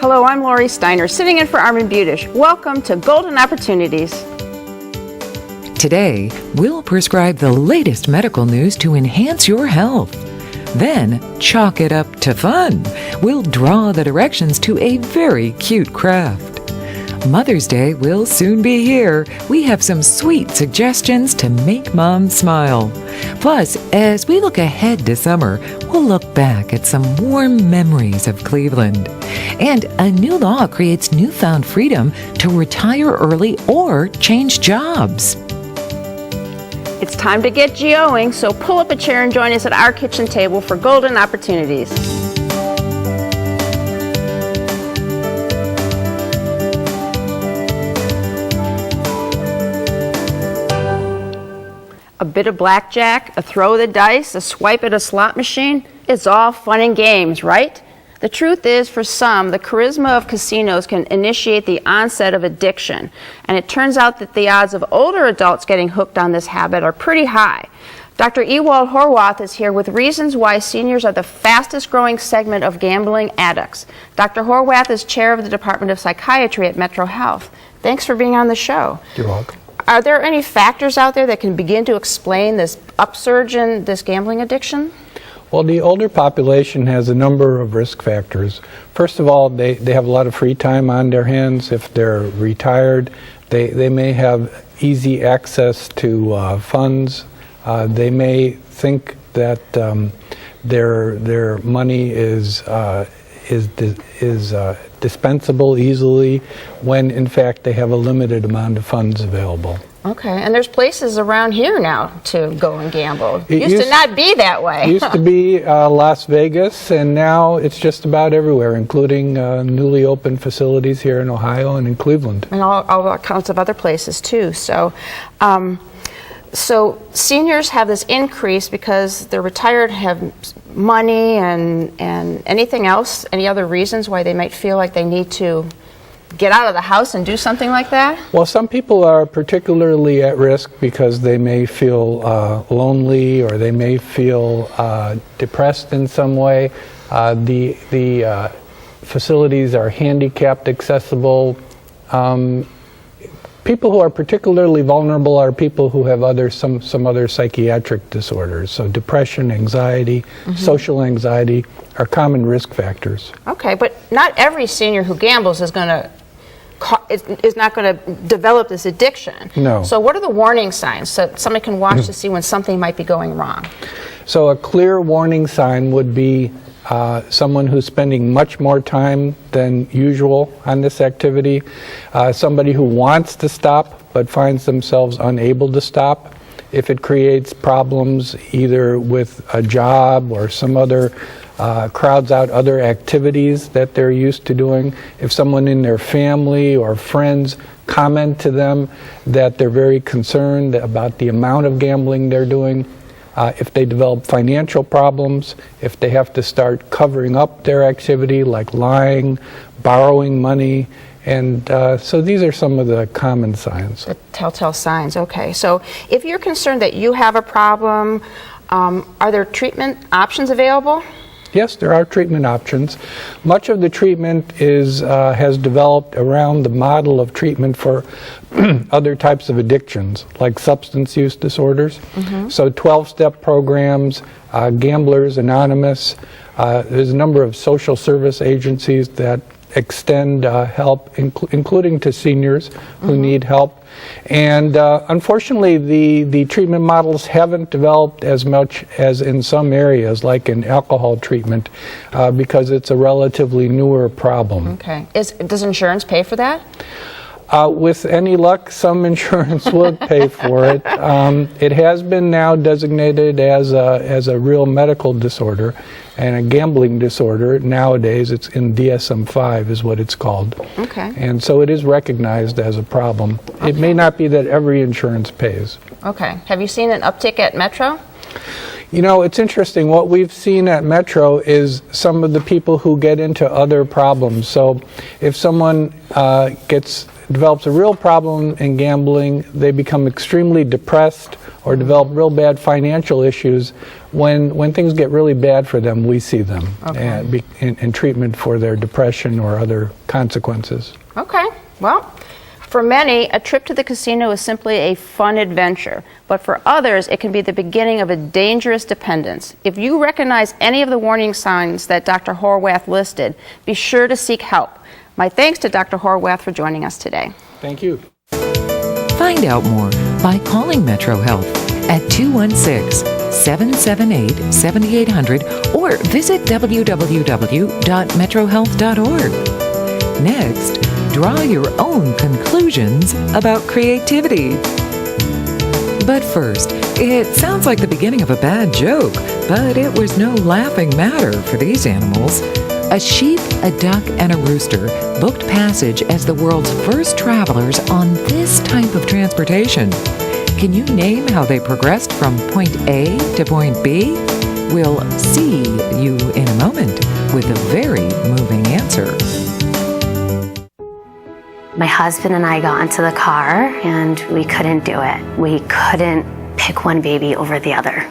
Hello, I'm Lori Steiner, sitting in for Armin Budish. Welcome to Golden Opportunities. Today, we'll prescribe the latest medical news to enhance your health. Then, chalk it up to fun. We'll draw the directions to a very cute craft. Mother's Day will soon be here. We have some sweet suggestions to make Mom smile. Plus, as we look ahead to summer, we'll look back at some warm memories of Cleveland. And a new law creates newfound freedom to retire early or change jobs. It's time to get GOing, so pull up a chair and join us at our kitchen table for Golden Opportunities. A bit of blackjack, a throw of the dice, a swipe at a slot machine, it's all fun and games, right? The truth is, for some, the charisma of casinos can initiate the onset of addiction, and it turns out that the odds of older adults getting hooked on this habit are pretty high. Dr. Ewald Horwath is here with reasons why seniors are the fastest growing segment of gambling addicts. Dr. Horwath is chair of the Department of Psychiatry at Metro Health. Thanks for being on the show. You're welcome. Are there any factors out there that can begin to explain this upsurge in this gambling addiction? Well, the older population has a number of risk factors. First of all, they have a lot of free time on their hands. If they're retired, they may have easy access to funds. They may think that their money is dispensable easily when in fact they have a limited amount of funds available. Okay, and there's places around here now to go and gamble. It used to not be that way. It used to be Las Vegas, and now it's just about everywhere, including newly opened facilities here in Ohio and in Cleveland. And all kinds of other places too. So seniors have this increase because they're retired, have money, and anything else, any other reasons why they might feel like they need to get out of the house and do something like that? Well, some people are particularly at risk because they may feel lonely, or they may feel depressed in some way. The facilities are handicapped accessible. People who are particularly vulnerable are people who have some other psychiatric disorders. So depression, anxiety, social anxiety are common risk factors. Okay, but not every senior who gambles is not going to develop this addiction. No. So what are the warning signs so somebody can watch to see when something might be going wrong? So a clear warning sign would be someone who's spending much more time than usual on this activity, somebody who wants to stop but finds themselves unable to stop. If it creates problems either with a job or some other crowds out other activities that they're used to doing, if someone in their family or friends comment to them that they're very concerned about the amount of gambling they're doing, if they develop financial problems, if they have to start covering up their activity like lying, borrowing money, and so these are some of the common signs. The telltale signs, okay. So if you're concerned that you have a problem, are there treatment options available? Yes, there are treatment options. Much of the treatment has developed around the model of treatment for other types of addictions, like substance use disorders. So 12-step programs, Gamblers Anonymous. There's a number of social service agencies that extend help, including to seniors who need help. And unfortunately, the treatment models haven't developed as much as in some areas, like in alcohol treatment, because it's a relatively newer problem. Okay. Does insurance pay for that? With any luck, some insurance will pay for it. It has been now designated as a real medical disorder and a gambling disorder. Nowadays, it's in DSM-5 is what it's called. Okay. And so it is recognized as a problem. Okay. It may not be that every insurance pays. Okay. Have you seen an uptick at Metro? You know, it's interesting. What we've seen at Metro is some of the people who get into other problems. So if someone gets develops a real problem in gambling, they become extremely depressed or develop real bad financial issues. When things get really bad for them, we see them in treatment for their depression or other consequences. Okay, well, for many, a trip to the casino is simply a fun adventure, but for others, it can be the beginning of a dangerous dependence. If you recognize any of the warning signs that Dr. Horwath listed, be sure to seek help. My thanks to Dr. Horwath for joining us today. Thank you. Find out more by calling Metro Health at 216-778-7800 or visit www.metrohealth.org. Next, draw your own conclusions about creativity. But first, it sounds like the beginning of a bad joke, but it was no laughing matter for these animals. A sheep, a duck, and a rooster booked passage as the world's first travelers on this type of transportation. Can you name how they progressed from point A to point B? We'll see you in a moment with a very moving answer. My husband and I got into the car and we couldn't do it. We couldn't pick one baby over the other.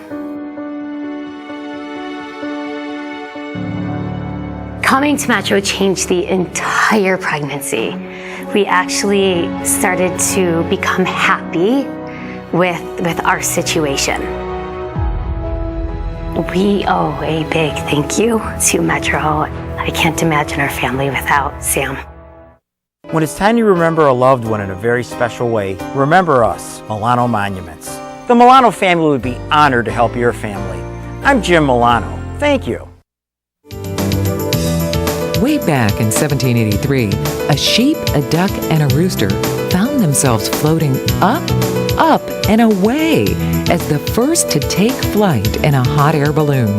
Coming to Metro changed the entire pregnancy. We actually started to become happy with our situation. We owe a big thank you to Metro. I can't imagine our family without Sam. When it's time to remember a loved one in a very special way, remember us, Milano Monuments. The Milano family would be honored to help your family. I'm Jim Milano. Thank you. Way back in 1783, a sheep, a duck, and a rooster found themselves floating up, and away as the first to take flight in a hot air balloon.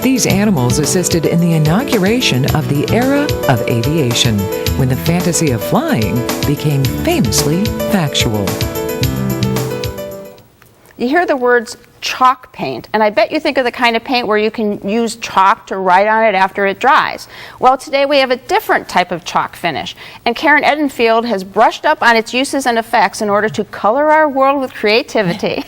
These animals assisted in the inauguration of the era of aviation, when the fantasy of flying became famously factual. You hear the words chalk paint, and I bet you think of the kind of paint where you can use chalk to write on it after it dries. Well, today we have a different type of chalk finish, and Karen Edenfield has brushed up on its uses and effects in order to color our world with creativity.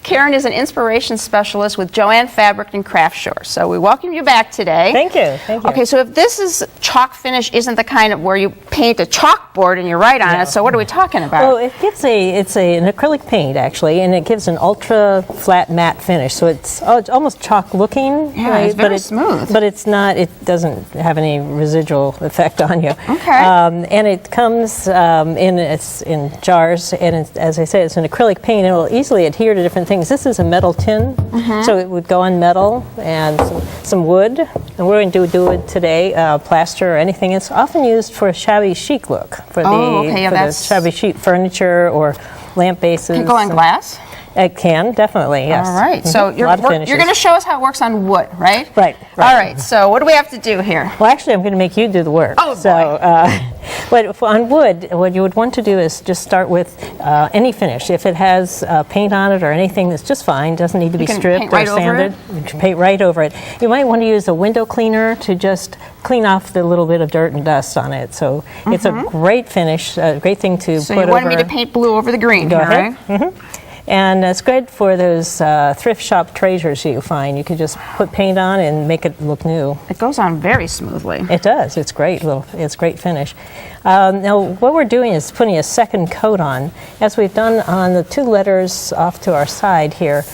Karen is an inspiration specialist with Joanne Fabric and Craft Shore, so we welcome you back today. Thank you. Thank you. Okay, so if this is chalk finish isn't the kind of where you paint a chalkboard and you write on it, so what are we talking about? Well, it's an acrylic paint actually, and it gives an ultra flat matte finish. So it's almost chalk looking. Yeah, right? it's very smooth. But it's not. It doesn't have any residual effect on you. Okay. And it comes in jars, and as I say, it's an acrylic paint. It will easily adhere to different things. This is a metal tin, so it would go on metal and some wood. And we're going to do it today, plaster or anything. It's often used for a shabby chic look for the shabby chic furniture or lamp bases. Can it go on glass? It can, definitely, yes. All right, so you're going to show us how it works on wood, right? Right. All right, so what do we have to do here? Well, actually, I'm going to make you do the work. Oh, boy. So, but on wood, what you would want to do is just start with any finish. If it has paint on it or anything, that's just fine. Doesn't need to be stripped or sanded. You can paint right over it. You might want to use a window cleaner to just clean off the little bit of dirt and dust on it. So it's a great finish, a great thing to put over. So you wanted me to paint blue over the green, Go ahead. right? Mm-hmm. And it's good for those thrift shop treasures you find. You can just put paint on and make it look new. It goes on very smoothly. It does. It's great. It's great finish. Now, what we're doing is putting a second coat on. As we've done on the two letters off to our side here,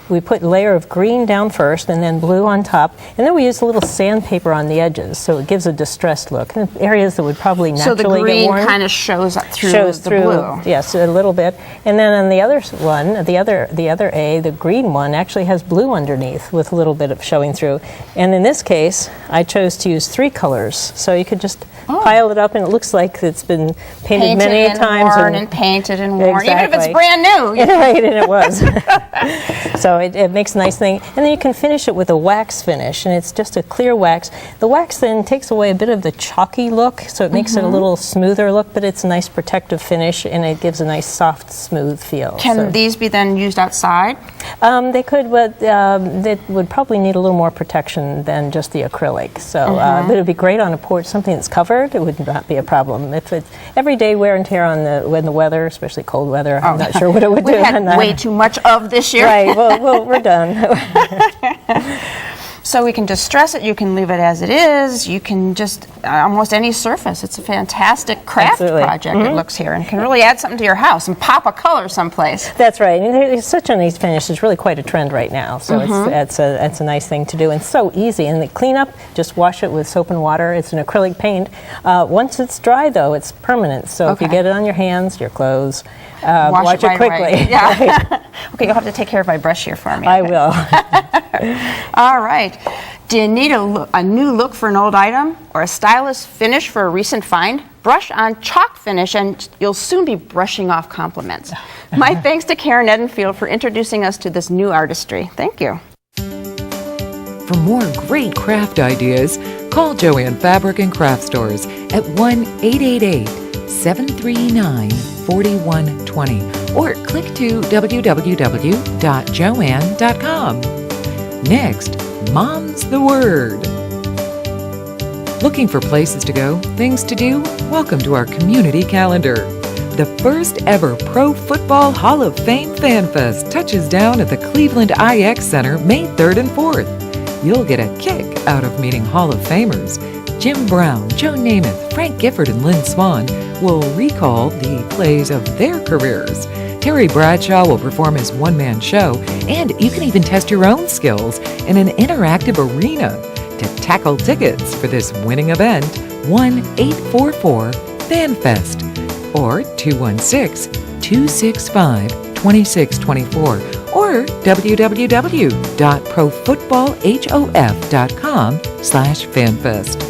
we put a layer of green down first and then blue on top, and then we use a little sandpaper on the edges, so it gives a distressed look. And areas that would probably naturally get worn. So the green kind of shows through the blue. Yes, a little bit. And then on the other one, the other A, the green one, actually has blue underneath with a little bit of showing through. And in this case, I chose to use 3 colors, so you could just pile it up, and it looks like it's been painted many times. Worn and painted and worn, exactly. even if it's brand new. Right, and it was. So it makes a nice thing. And then you can finish it with a wax finish, and it's just a clear wax. The wax then takes away a bit of the chalky look, so it makes it a little smoother look, but it's a nice protective finish, and it gives a nice soft, smooth feel. Can these be then used outside? They could, but they would probably need a little more protection than just the acrylic. So, but it would be great on a porch, something that's covered. It would not be a problem. If it's everyday wear and tear on the weather, especially cold weather, I'm not sure what it would do. We had way too much of this year. Right. Well, we're done. So we can distress it, you can leave it as it is, you can just, almost any surface. It's a fantastic craft project, it looks here, and can really add something to your house and pop a color someplace. That's right. And it's such a nice finish. It's really quite a trend right now. So it's a nice thing to do, and so easy. And the cleanup, just wash it with soap and water. It's an acrylic paint. Once it's dry, though, it's permanent. So if you get it on your hands, your clothes, wash it quickly. Right. Yeah. Okay, you'll have to take care of my brush here for me. I will. All right. Do you need a new look for an old item or a stylish finish for a recent find? Brush on chalk finish and you'll soon be brushing off compliments. My thanks to Karen Edenfield for introducing us to this new artistry. Thank you. For more great craft ideas, call Joanne Fabric and Craft Stores at 1-888-739-4120 or click to www.joanne.com. Next, Mom's the Word. Looking for places to go, things to do? Welcome to our community calendar. The first ever Pro Football Hall of Fame Fan Fest touches down at the Cleveland IX Center May 3rd and 4th. You'll get a kick out of meeting Hall of Famers. Jim Brown, Joe Namath, Frank Gifford, and Lynn Swan will recall the plays of their careers. Terry Bradshaw will perform his one-man show, and you can even test your own skills in an interactive arena. To tackle tickets for this winning event, 1-844-FANFEST or 216-265-2624 or www.profootballhof.com/fanfest.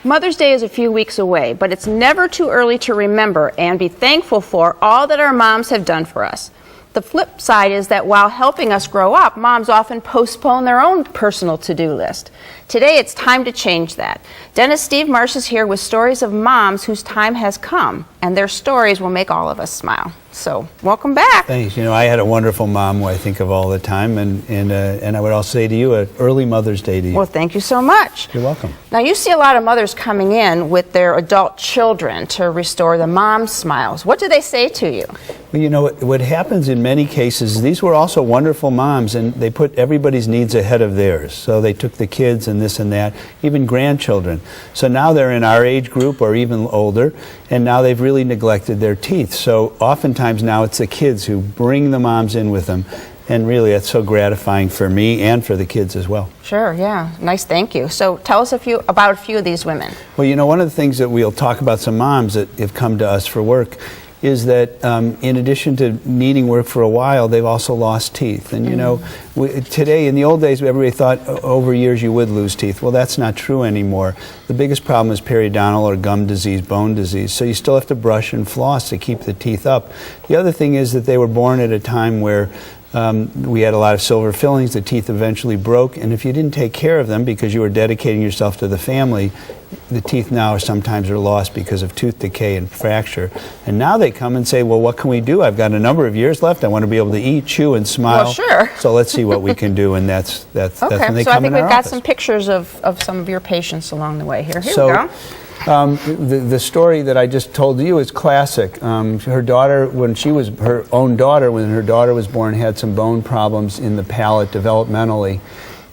Mother's Day is a few weeks away, but it's never too early to remember and be thankful for all that our moms have done for us. The flip side is that while helping us grow up, moms often postpone their own personal to-do list. Today, it's time to change that. Dentist Steve Marsh is here with stories of moms whose time has come, and their stories will make all of us smile. So, welcome back. Thanks. You know, I had a wonderful mom who I think of all the time, and I would also say to you, an early Mother's Day to you. Well, thank you so much. You're welcome. Now, you see a lot of mothers coming in with their adult children to restore the mom smiles. What do they say to you? Well, you know, what happens in many cases, these were also wonderful moms, and they put everybody's needs ahead of theirs. So they took the kids and this and that, even grandchildren. So now they're in our age group or even older, and now they've really neglected their teeth. So oftentimes now it's the kids who bring the moms in with them. And really, that's so gratifying for me and for the kids as well. Sure, yeah. Nice, thank you. So tell us about a few of these women. Well, you know, one of the things that we'll talk about some moms that have come to us for work is that in addition to needing work for a while, they've also lost teeth. And you know, today, in the old days, everybody thought over years you would lose teeth. Well, that's not true anymore. The biggest problem is periodontal or gum disease, bone disease. So you still have to brush and floss to keep the teeth up. The other thing is that they were born at a time where we had a lot of silver fillings. The teeth eventually broke, and if you didn't take care of them because you were dedicating yourself to the family, the teeth now sometimes are lost because of tooth decay and fracture. And now they come and say, well, what can we do? I've got a number of years left. I want to be able to eat, chew, and smile. Well, sure. So let's see what we can do, and that's when they okay, come in our office. so I think we've got some pictures of some of your patients along the way here. Here we go. The story that I just told you is classic. Her daughter, when her daughter was born, had some bone problems in the palate developmentally,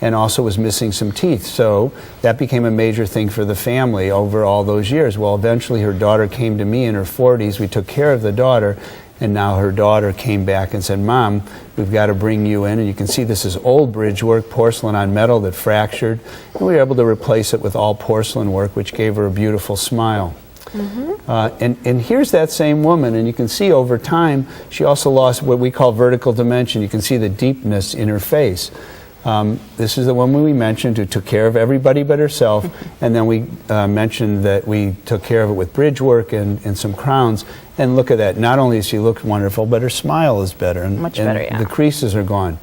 and also was missing some teeth. So that became a major thing for the family over all those years. Well, eventually her daughter came to me in her 40s. We took care of the daughter, and now her daughter came back and said, Mom, we've got to bring you in. And you can see this is old bridge work, porcelain on metal that fractured. And we were able to replace it with all porcelain work, which gave her a beautiful smile. And here's that same woman, and you can see over time she also lost what we call vertical dimension. You can see the deepness in her face. This is the woman we mentioned who took care of everybody but herself, and then we mentioned that we took care of it with bridge work and some crowns. And look at that. Not only does she look wonderful, but her smile is better. And, Much better, and yeah. the creases are gone.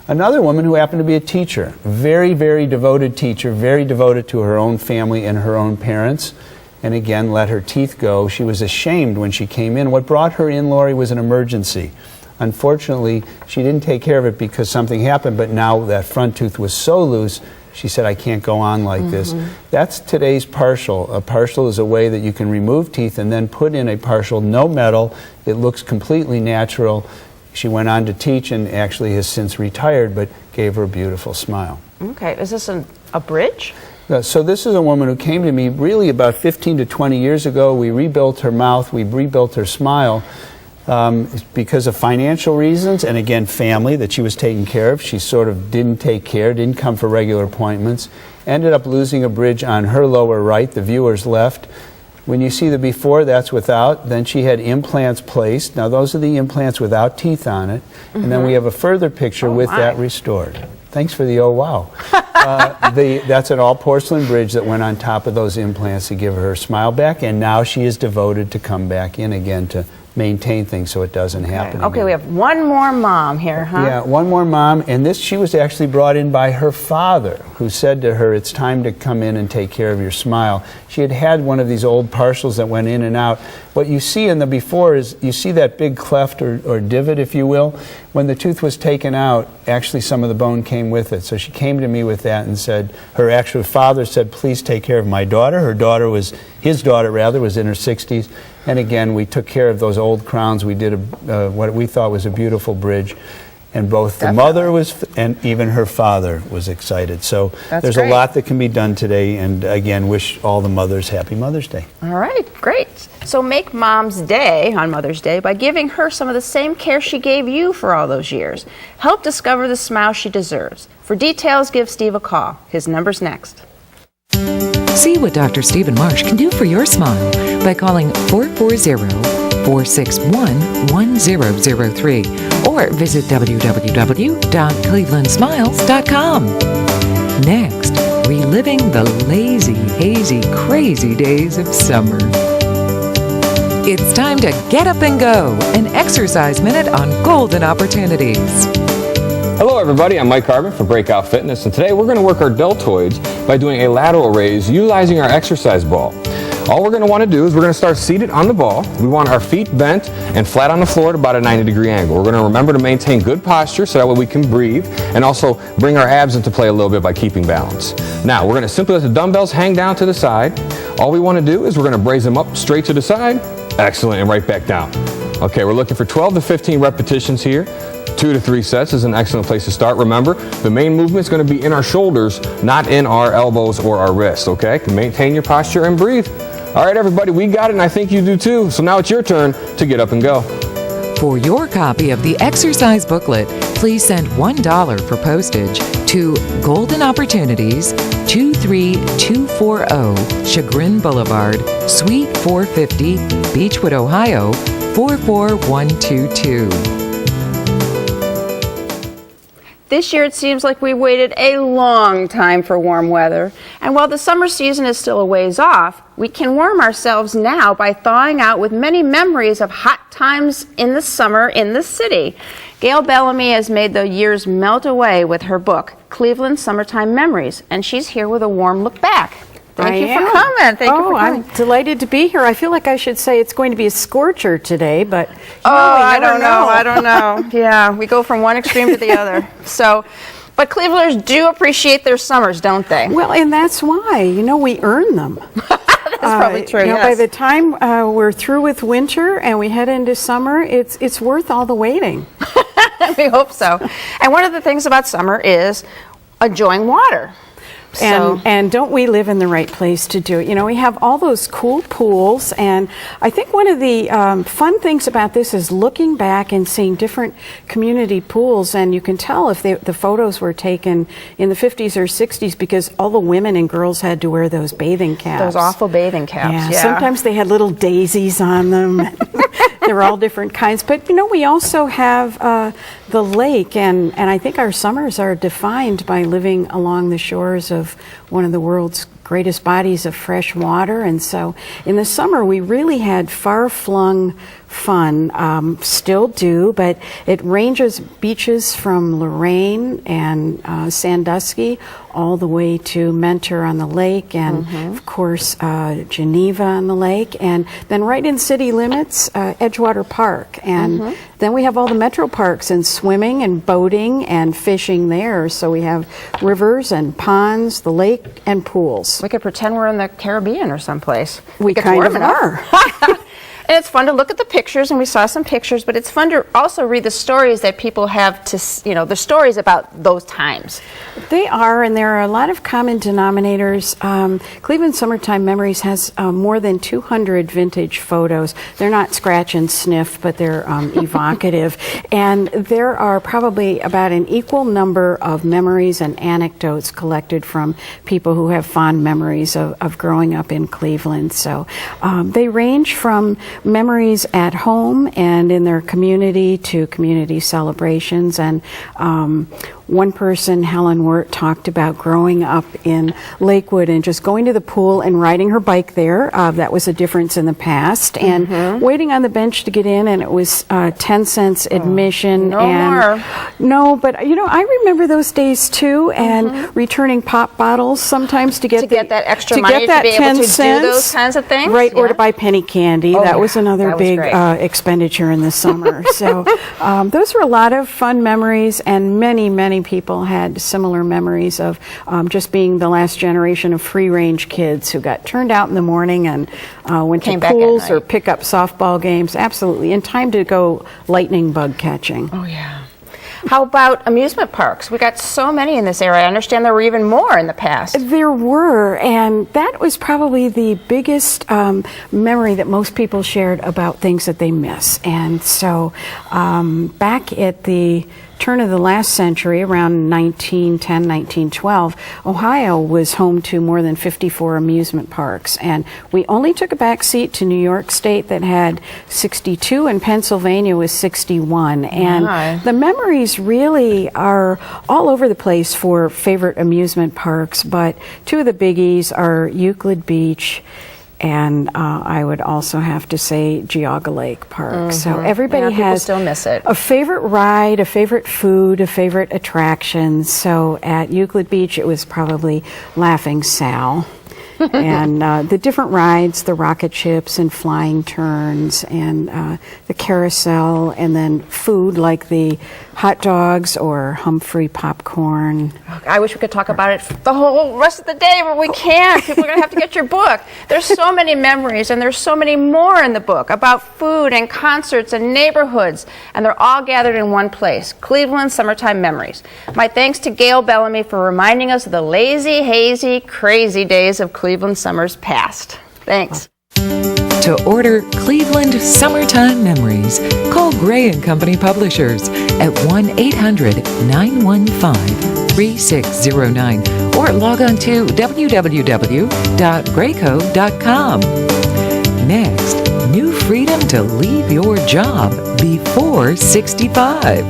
Another woman who happened to be a teacher, very, very devoted teacher, very devoted to her own family and her own parents, and again let her teeth go. She was ashamed when she came in. What brought her in, Lori, was an emergency. Unfortunately, she didn't take care of it because something happened, but now that front tooth was so loose, she said, I can't go on like this. That's today's partial. A partial is a way that you can remove teeth and then put in a partial, no metal. It looks completely natural. She went on to teach and actually has since retired, but gave her a beautiful smile. Okay, is this a bridge? So this is a woman who came to me really about 15 to 20 years ago. We rebuilt her mouth, we rebuilt her smile because of financial reasons and again family that she was taking care of. She sort of didn't take care, didn't come for regular appointments, ended up losing a bridge on her lower right, the viewer's left. When you see the before, that's without. Then she had implants placed. Now those are the implants without teeth on it. And then we have a further picture with that restored. Thanks for the oh wow. That's an all porcelain bridge that went on top of those implants to give her smile back, and now she is devoted to come back in again to maintain things so it doesn't happen Okay, again. we have one more mom here, huh? Yeah, one more mom, and she was actually brought in by her father, who said to her, it's time to come in and take care of your smile. She had had one of these old partials that went in and out. What you see in the before is, you see that big cleft or divot, if you will. When the tooth was taken out, actually some of the bone came with it. So she came to me with that and said, her actual father said, please take care of my daughter. His daughter was in her 60s. And again, we took care of those old crowns. We did what we thought was a beautiful bridge. And both the mother and even her father was excited. So there's great. a lot that can be done today. And again, wish all the mothers happy Mother's Day. All right, great. So make Mom's Day on Mother's Day by giving her some of the same care she gave you for all those years. Help discover the smile she deserves. For details, give Steve a call. His number's next. See what Dr. Stephen Marsh can do for your smile by calling 440-461-1003 or visit www.clevelandsmiles.com. Next, reliving the lazy, hazy, crazy days of summer. It's time to get up and go, an exercise minute on golden opportunities. Hello everybody, I'm Mike Carbon from Breakout Fitness, and today we're going to work our deltoids by doing a lateral raise utilizing our exercise ball. All we're going to want to do is we're going to start seated on the ball. We want our feet bent and flat on the floor at about a 90-degree angle. We're going to remember to maintain good posture so that way we can breathe and also bring our abs into play a little bit by keeping balance. Now we're going to simply let the dumbbells hang down to the side. All we want to do is we're going to raise them up straight to the side. Excellent, and right back down. Okay, we're looking for 12 to 15 repetitions here. 2 to 3 sets is an excellent place to start. Remember, the main movement is going to be in our shoulders, not in our elbows or our wrists, okay? Maintain your posture and breathe. All right, everybody, we got it, and I think you do too. So now it's your turn to get up and go. For your copy of the exercise booklet, please send $1 for postage to Golden Opportunities, 23240 Chagrin Boulevard, Suite 450, Beechwood, Ohio, 44122. This year it seems like we waited a long time for warm weather. And while the summer season is still a ways off, we can warm ourselves now by thawing out with many memories of hot times in the summer in the city. Gail Bellamy has made the years melt away with her book, Cleveland Summertime Memories, and she's here with a warm look back. Thank you for coming. Thank you for coming. I'm delighted to be here. I feel like I should say it's going to be a scorcher today, but I don't know. Yeah, we go from one extreme to the other. But Clevelanders do appreciate their summers, don't they? Well, and that's why, we earn them. That's probably true, yes. By the time we're through with winter and we head into summer, it's worth all the waiting. We hope so. And one of the things about summer is enjoying water. And don't we live in the right place to do it? We have all those cool pools, and I think one of the fun things about this is looking back and seeing different community pools, and you can tell if the photos were taken in the 50s or 60s because all the women and girls had to wear those bathing caps. Those awful bathing caps, yeah. Sometimes they had little daisies on them. They're all different kinds. But, we also have the lake, and I think our summers are defined by living along the shores of one of the world's greatest bodies of fresh water. And so in the summer, we really had far-flung fun, still do, but it ranges beaches from Lorraine and Sandusky all the way to Mentor on the lake, and of course Geneva on the lake, and then right in city limits, Edgewater Park. And then we have all the metro parks and swimming and boating and fishing there. So we have rivers and ponds, the lake, and pools. We could pretend we're in the Caribbean or someplace. We It's kind warm of enough. are. And it's fun to look at the pictures, and we saw some pictures, but it's fun to also read the stories that people have to, the stories about those times. They are, and there are a lot of common denominators. Cleveland Summertime Memories has more than 200 vintage photos. They're not scratch and sniff, but they're evocative. And there are probably about an equal number of memories and anecdotes collected from people who have fond memories of growing up in Cleveland. So they range from memories at home and in their community to community celebrations. And one person, Helen Wirt, talked about growing up in Lakewood and just going to the pool and riding her bike there. That was a difference in the past. And waiting on the bench to get in, and it was 10 cents admission. No and more. No, but I remember those days too, and returning pop bottles sometimes to get that extra to money get that to be able 10 to do cents, those kinds of things? right? Or Yeah. to buy penny candy. Oh, That was yeah. another That was big great. expenditure in the summer. So those were a lot of fun memories, and many people had similar memories of just being the last generation of free-range kids who got turned out in the morning and went Came to back at pools or night. pick up softball games. Absolutely, in time to go lightning bug catching. Oh, yeah. How about amusement parks? We got so many in this area. I understand there were even more in the past. There were, and that was probably the biggest memory that most people shared about things that they miss. And so back at the turn of the last century, around 1910, 1912, Ohio was home to more than 54 amusement parks. And we only took a back seat to New York State that had 62, and Pennsylvania was 61. And My. the memories really are all over the place for favorite amusement parks, but two of the biggies are Euclid Beach, and I would also have to say Geauga Lake Park. So everybody Yeah, people has still miss it. a favorite ride, a favorite food, a favorite attraction. So at Euclid Beach, it was probably Laughing Sal. And the different rides, the rocket ships and flying turns, and the carousel, and then food like the hot dogs or Humphrey popcorn. I wish we could talk about it the whole rest of the day, but we can't. People are going to have to get your book. There's so many memories, and there's so many more in the book about food and concerts and neighborhoods, and they're all gathered in one place, Cleveland Summertime Memories. My thanks to Gail Bellamy for reminding us of the lazy, hazy, crazy days of Cleveland summers past. Thanks. To order Cleveland Summertime Memories, call Gray & Company Publishers at 1-800-915-3609 or log on to www.grayco.com. Next, new freedom to leave your job before 65.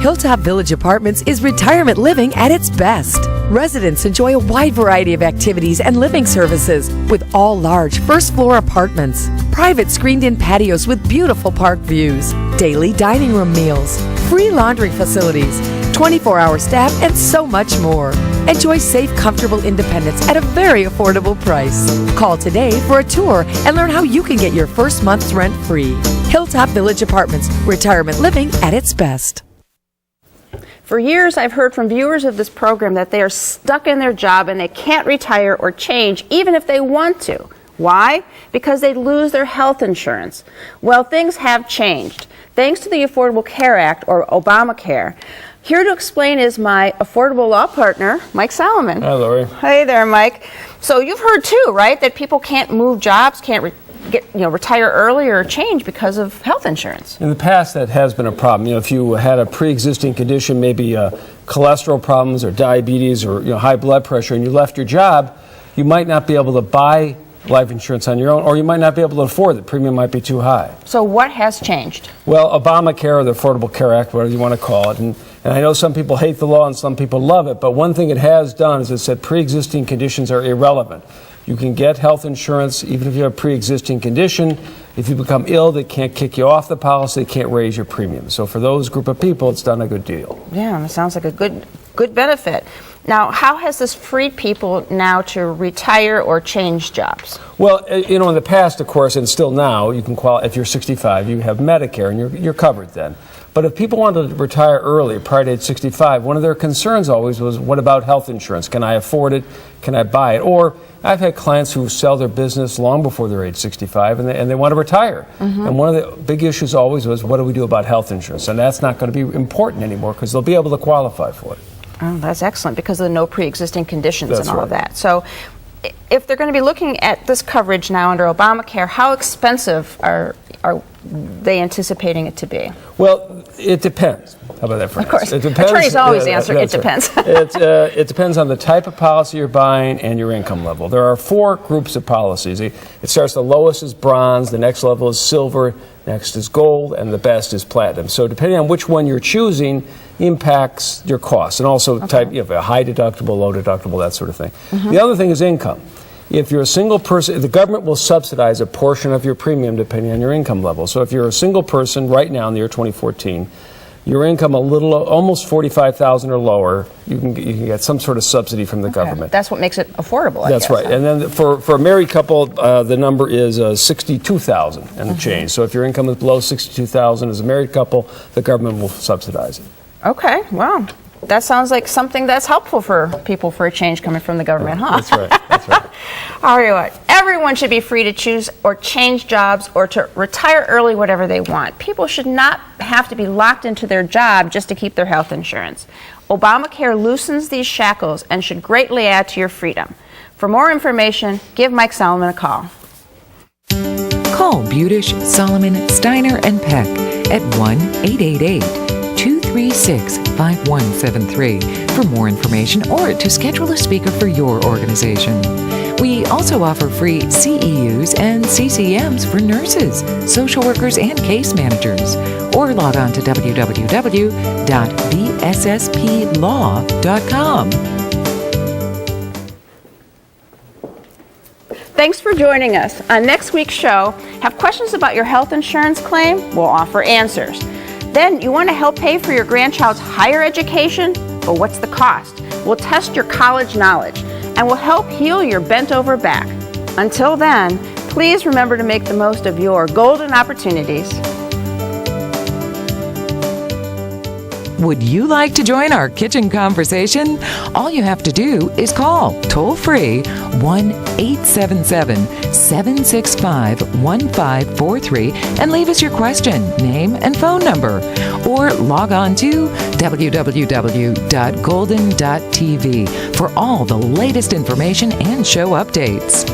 Hilltop Village Apartments is retirement living at its best. Residents enjoy a wide variety of activities and living services with all large first-floor apartments, private screened-in patios with beautiful park views, daily dining room meals, free laundry facilities, 24-hour staff, and so much more. Enjoy safe, comfortable independence at a very affordable price. Call today for a tour and learn how you can get your first month's rent free. Hilltop Village Apartments, retirement living at its best. For years, I've heard from viewers of this program that they are stuck in their job and they can't retire or change even if they want to. Why? Because they lose their health insurance. Well, things have changed. Thanks to the Affordable Care Act, or Obamacare. Here to explain is my affordable law partner, Mike Solomon. Hi, Lori. Hey there, Mike. So you've heard too, right, that people can't move jobs, can't retire early or change because of health insurance. In the past, that has been a problem. If you had a pre-existing condition, maybe cholesterol problems or diabetes or high blood pressure, and you left your job, you might not be able to buy life insurance on your own, or you might not be able to afford it. Premium might be too high. So what has changed? Well, Obamacare, or the Affordable Care Act, whatever you want to call it, and I know some people hate the law and some people love it, but one thing it has done is it said pre-existing conditions are irrelevant. You can get health insurance even if you have a pre-existing condition. If you become ill, they can't kick you off the policy, they can't raise your premium. So for those group of people, it's done a good deal. Yeah, it sounds like a good benefit. Now, how has this freed people now to retire or change jobs? Well, in the past, of course, and still now, you can qualify. If you're 65, you have Medicare, and you're covered then. But if people wanted to retire early, prior to age 65, one of their concerns always was, what about health insurance? Can I afford it? Can I buy it? Or I've had clients who sell their business long before their age 65, and they want to retire. And one of the big issues always was, what do we do about health insurance? And that's not going to be important anymore because they'll be able to qualify for it. Oh, that's excellent, because of the no pre-existing conditions That's and all right. of that. So if they're going to be looking at this coverage now under Obamacare, how expensive are they anticipating it to be? Well, it depends. How about that phrase? Of course. It depends. Attorneys always answer, it that's depends. Right. It depends on the type of policy you're buying and your income level. There are 4 groups of policies. It starts, the lowest is bronze, the next level is silver, next is gold, and the best is platinum. So depending on which one you're choosing impacts your costs. And also type, you have a high deductible, low deductible, that sort of thing. The other thing is income. If you're a single person, the government will subsidize a portion of your premium depending on your income level. So if you're a single person right now in the year 2014, your income almost $45,000 or lower, you can get some sort of subsidy from the government. That's what makes it affordable, I That's guess, right. huh? And then for a married couple, the number is $62,000 and change. So if your income is below $62,000 as a married couple, the government will subsidize it. Okay, well, that sounds like something that's helpful for people for a change coming from the government, huh? That's right. That's right. All right, everyone should be free to choose or change jobs or to retire early, whatever they want. People should not have to be locked into their job just to keep their health insurance. Obamacare loosens these shackles and should greatly add to your freedom. For more information, give Mike Solomon a call. Call Budish, Solomon, Steiner, and Peck at 1-888-236-5173 for more information or to schedule a speaker for your organization. We also offer free CEUs and CCMs for nurses, social workers, and case managers. Or log on to www.bssplaw.com. Thanks for joining us. On next week's show, have questions about your health insurance claim? We'll offer answers. Then you want to help pay for your grandchild's higher education? But what's the cost? We'll test your college knowledge and we'll help heal your bent over back. Until then, please remember to make the most of your golden opportunities. Would you like to join our kitchen conversation? All you have to do is call toll-free 1-877-765-1543 and leave us your question, name, and phone number. Or log on to www.golden.tv for all the latest information and show updates.